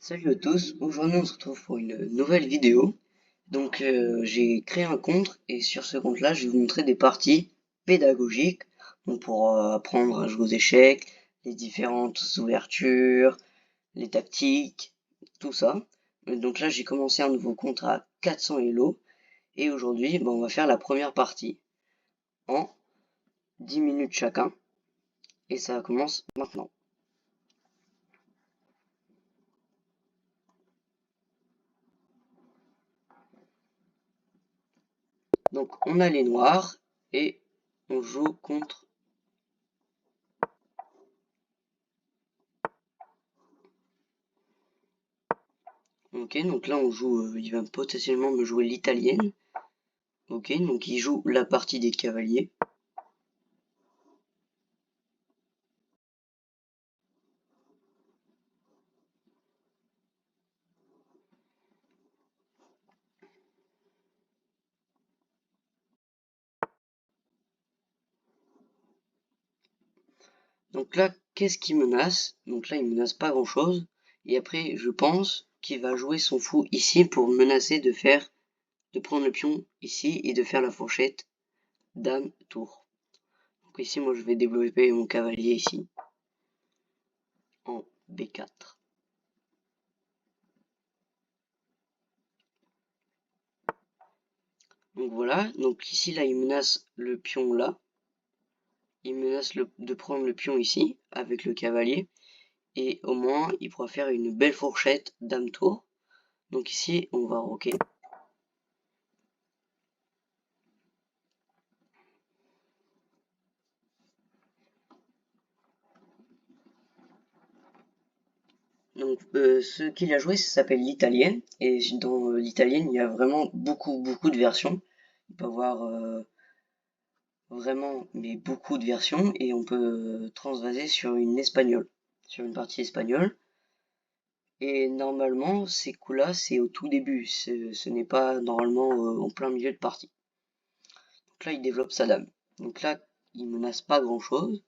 Salut à tous, aujourd'hui on se retrouve pour une nouvelle vidéo. Donc j'ai créé un compte et sur ce compte là je vais vous montrer des parties pédagogiques donc pour apprendre à jouer aux échecs, les différentes ouvertures, les tactiques, tout ça. Donc là j'ai commencé un nouveau compte à 400 Elo et aujourd'hui on va faire la première partie en 10 minutes chacun et ça commence maintenant. Donc on a les noirs et on joue contre. Ok, donc là on joue, il va potentiellement me jouer l'italienne. Ok, donc il joue la partie des cavaliers. Donc là, qu'est-ce qu'il menace? Donc là, il menace pas grand-chose. Et après, je pense qu'il va jouer son fou ici pour menacer de prendre le pion ici et de faire la fourchette dame tour. Donc ici, moi, je vais développer mon cavalier ici en B4. Donc voilà, donc ici, là, il menace le pion là. Il menace de prendre le pion ici avec le cavalier. Et au moins, il pourra faire une belle fourchette dame tour. Donc ici, on va roquer. Donc, ce qu'il a joué, ça s'appelle l'italienne. Et dans l'italienne, il y a vraiment beaucoup de versions. Il peut y avoir vraiment, mais beaucoup de versions. Et on peut transvaser sur une espagnole, sur une partie espagnole. Et normalement, ces coups-là, c'est au tout début. Ce n'est pas normalement en plein milieu de partie. Donc là, il développe sa dame. Donc là, il menace pas grand-chose.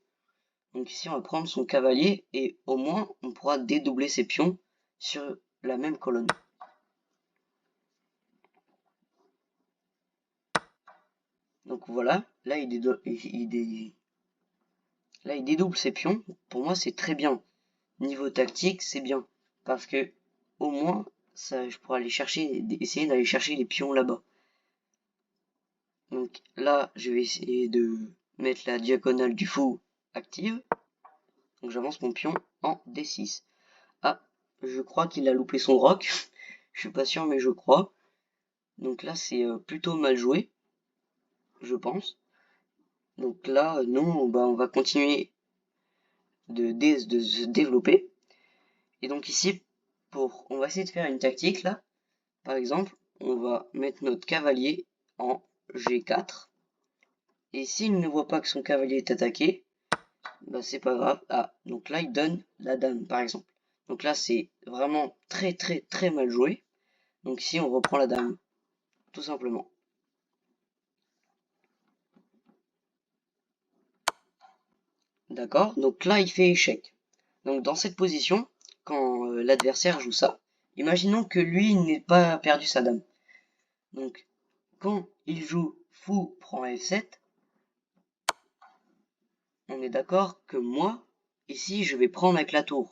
Donc ici, on va prendre son cavalier. Et au moins, on pourra dédoubler ses pions sur la même colonne. Donc voilà, là il dédouble ses pions. Pour moi, c'est très bien. Niveau tactique, c'est bien. Parce que au moins, ça, je pourrais aller chercher, essayer d'aller chercher les pions là-bas. Donc là, je vais essayer de mettre la diagonale du fou active. Donc j'avance mon pion en D6. Ah, je crois qu'il a loupé son roc. Je suis pas sûr, mais je crois. Donc là, c'est plutôt mal joué, je pense. Donc là, non, bah, on va continuer de se développer. Et donc ici, on va essayer de faire une tactique là. Par exemple, on va mettre notre cavalier en G4. Et s'il ne voit pas que son cavalier est attaqué, bah c'est pas grave. Ah, donc là il donne la dame par exemple. Donc là c'est vraiment très mal joué. Donc ici on reprend la dame, tout simplement. D'accord? Donc là il fait échec. Donc dans cette position, quand l'adversaire joue ça, imaginons que lui n'ait pas perdu sa dame. Donc quand il joue fou prend F7, on est d'accord que moi, ici, je vais prendre avec la tour.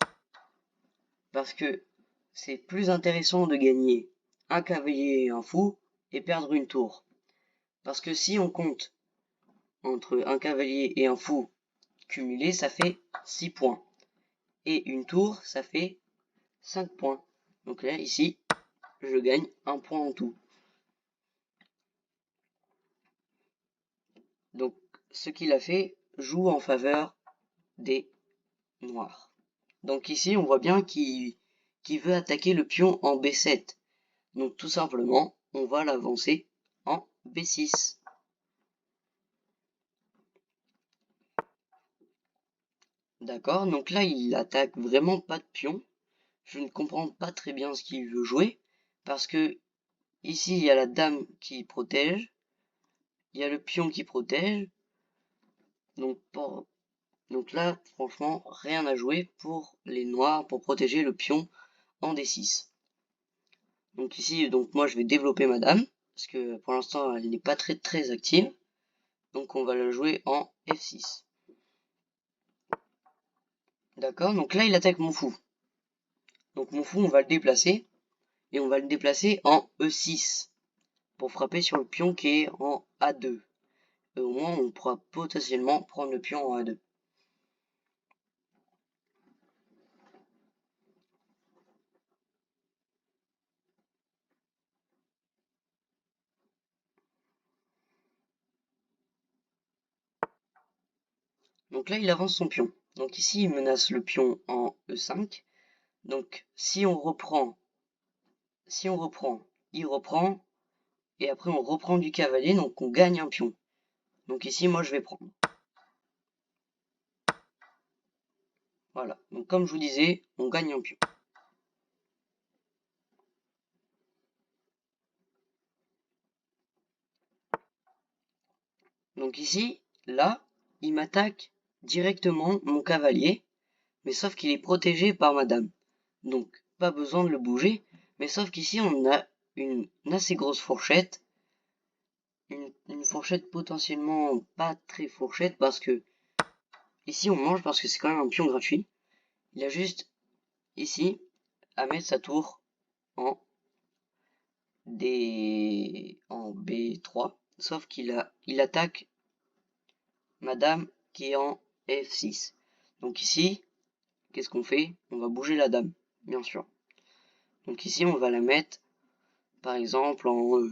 Parce que c'est plus intéressant de gagner un cavalier et un fou et perdre une tour. Parce que si on compte entre un cavalier et un fou cumulé, ça fait 6 points. Et une tour, ça fait 5 points. Donc là, ici, je gagne un point en tout. Donc, ce qu'il a fait joue en faveur des noirs. Donc ici, on voit bien qu'il veut attaquer le pion en B7. Donc tout simplement, on va l'avancer en B6. D'accord, donc là, il attaque vraiment pas de pion. Je ne comprends pas très bien ce qu'il veut jouer. Parce que ici, il y a la dame qui protège. Il y a le pion qui protège. Donc, donc là, franchement, rien à jouer pour les noirs pour protéger le pion en D6. Donc ici, moi je vais développer ma dame, parce que pour l'instant elle n'est pas très active. Donc on va la jouer en F6. D'accord, donc là il attaque mon fou. Donc mon fou on va le déplacer, et on va le déplacer en E6, pour frapper sur le pion qui est en A2. Et au moins on pourra potentiellement prendre le pion en A2. Donc là il avance son pion. Donc ici il menace le pion en E5. Donc si on reprend, il reprend, et après on reprend du cavalier, donc on gagne un pion. Donc ici moi je vais prendre. Voilà, donc comme je vous disais, on gagne un pion. Donc ici, là, il m'attaque directement mon cavalier, mais sauf qu'il est protégé par ma dame. Donc pas besoin de le bouger, mais sauf qu'ici on a une assez grosse fourchette. Une fourchette potentiellement pas très fourchette, parce que ici on mange, parce que c'est quand même un pion gratuit. Il a juste ici à mettre sa tour en B3, sauf il attaque ma dame qui est en F6. Donc ici, qu'est-ce qu'on fait? On va bouger la dame, bien sûr. Donc ici, on va la mettre, par exemple, en...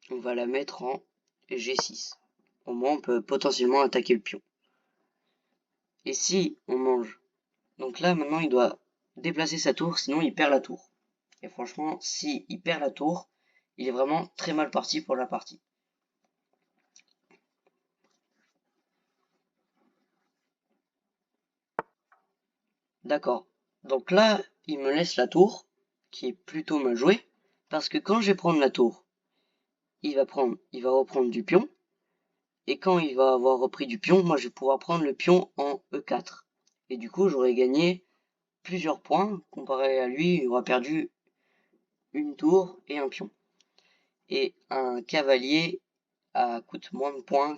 on va la mettre en G6. Au moins, on peut potentiellement attaquer le pion. Et si on mange... Donc là, maintenant, il doit déplacer sa tour, sinon il perd la tour. Et franchement, si il perd la tour, il est vraiment très mal parti pour la partie. D'accord. Donc là, il me laisse la tour, qui est plutôt mal jouée, parce que quand je vais prendre la tour, il va reprendre du pion, et quand il va avoir repris du pion, moi je vais pouvoir prendre le pion en E4. Et du coup, j'aurai gagné plusieurs points, comparé à lui, il aura perdu une tour et un pion. Et un cavalier coûte moins de points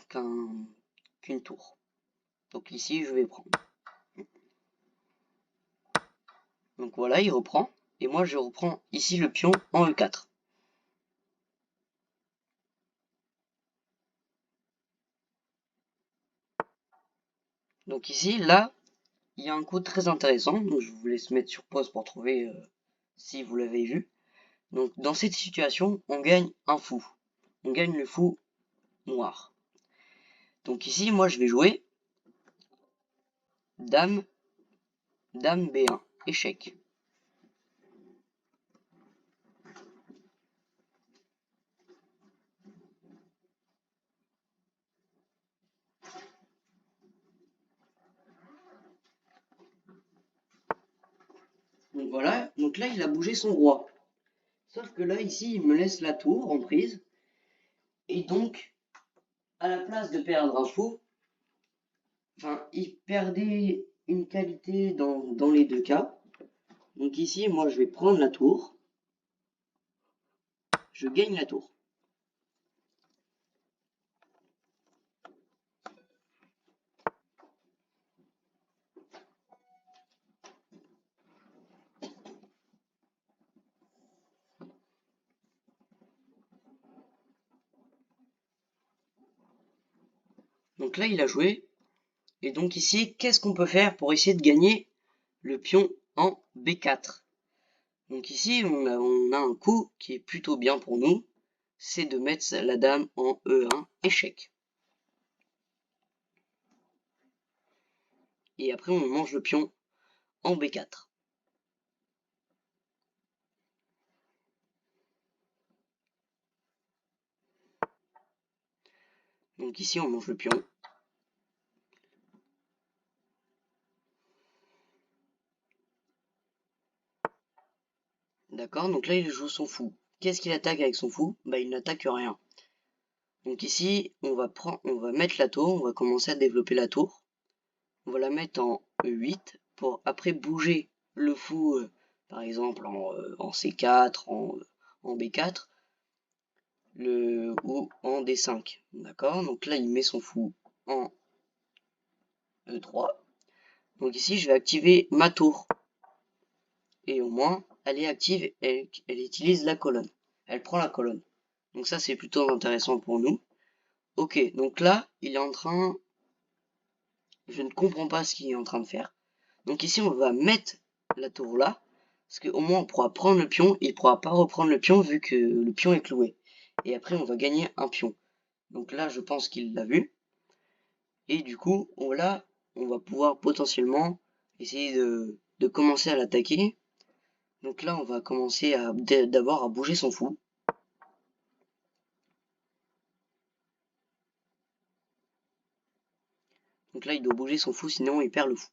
qu'une tour. Donc ici, je vais prendre. Donc voilà, il reprend. Et moi, je reprends ici le pion en E4. Donc ici, là, il y a un coup très intéressant. Donc je vous laisse mettre sur pause pour trouver si vous l'avez vu. Donc dans cette situation, on gagne un fou. On gagne le fou noir. Donc ici, moi, je vais jouer Dame, Dame B1, échec. Donc voilà, donc là, il a bougé son roi. Sauf que là, ici, il me laisse la tour en prise. Et donc, à la place de perdre un fou, enfin, il perdait une qualité dans les deux cas. Donc ici, moi, je vais prendre la tour. Je gagne la tour. Donc là, il a joué. Et donc ici, qu'est-ce qu'on peut faire pour essayer de gagner le pion en B4? Donc ici, on a un coup qui est plutôt bien pour nous. C'est de mettre la dame en E1, échec. Et après, on mange le pion en B4. Donc ici, on mange le pion. D'accord, donc là, il joue son fou. Qu'est-ce qu'il attaque avec son fou? Bah, il n'attaque rien. Donc ici, on va mettre la tour, on va commencer à développer la tour. On va la mettre en E8 pour après bouger le fou, par exemple en C4, en B4, ou en D5. D'accord? Donc là, il met son fou en E3. Donc ici, je vais activer ma tour. Et au moins, elle est active, elle utilise la colonne. Elle prend la colonne. Donc ça, c'est plutôt intéressant pour nous. Ok, donc là, il est en train... Je ne comprends pas ce qu'il est en train de faire. Donc ici, on va mettre la tour là. Parce qu'au moins, on pourra prendre le pion. Il ne pourra pas reprendre le pion vu que le pion est cloué. Et après, on va gagner un pion. Donc là, je pense qu'il l'a vu. Et du coup, on va pouvoir potentiellement essayer de commencer à l'attaquer. Donc là, on va commencer d'abord à bouger son fou. Donc là, il doit bouger son fou, sinon il perd le fou.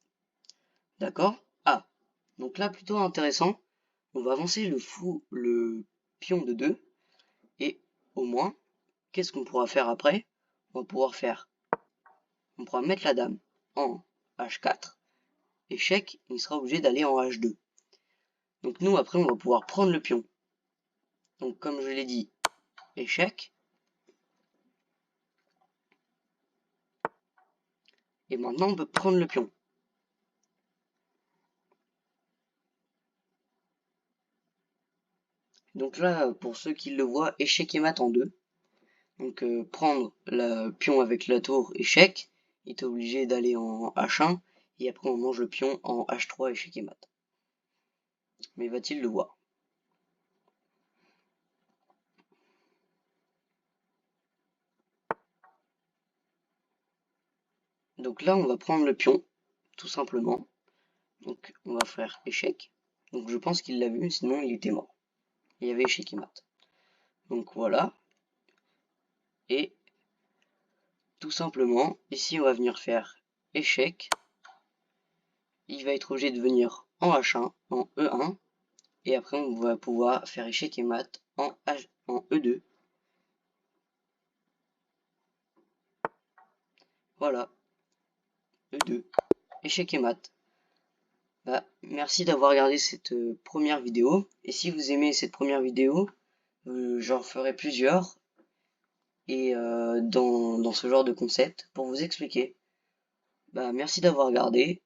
D'accord? Ah, donc là, plutôt intéressant. On va avancer le pion de 2. Et au moins, qu'est-ce qu'on pourra faire après? On pourra mettre la dame en H4. Échec, il sera obligé d'aller en H2. Donc nous, après, on va pouvoir prendre le pion. Donc comme je l'ai dit, échec. Et maintenant, on peut prendre le pion. Donc là, pour ceux qui le voient, échec et mat en 2. Donc prendre le pion avec la tour, échec. Il est obligé d'aller en H1. Et après, on mange le pion en H3, échec et mat. Mais va-t-il le voir? Donc là, on va prendre le pion, tout simplement. Donc on va faire échec. Donc je pense qu'il l'a vu, sinon il était mort. Il y avait échec et mat. Donc voilà. Et tout simplement, ici on va venir faire échec. Il va être obligé de venir en H1, en E1. Et après on va pouvoir faire échec et mat en E2. Voilà. E2. Échec et mat. Bah, merci d'avoir regardé cette première vidéo. Et si vous aimez cette première vidéo, j'en ferai plusieurs. Et dans ce genre de concept pour vous expliquer. Bah, merci d'avoir regardé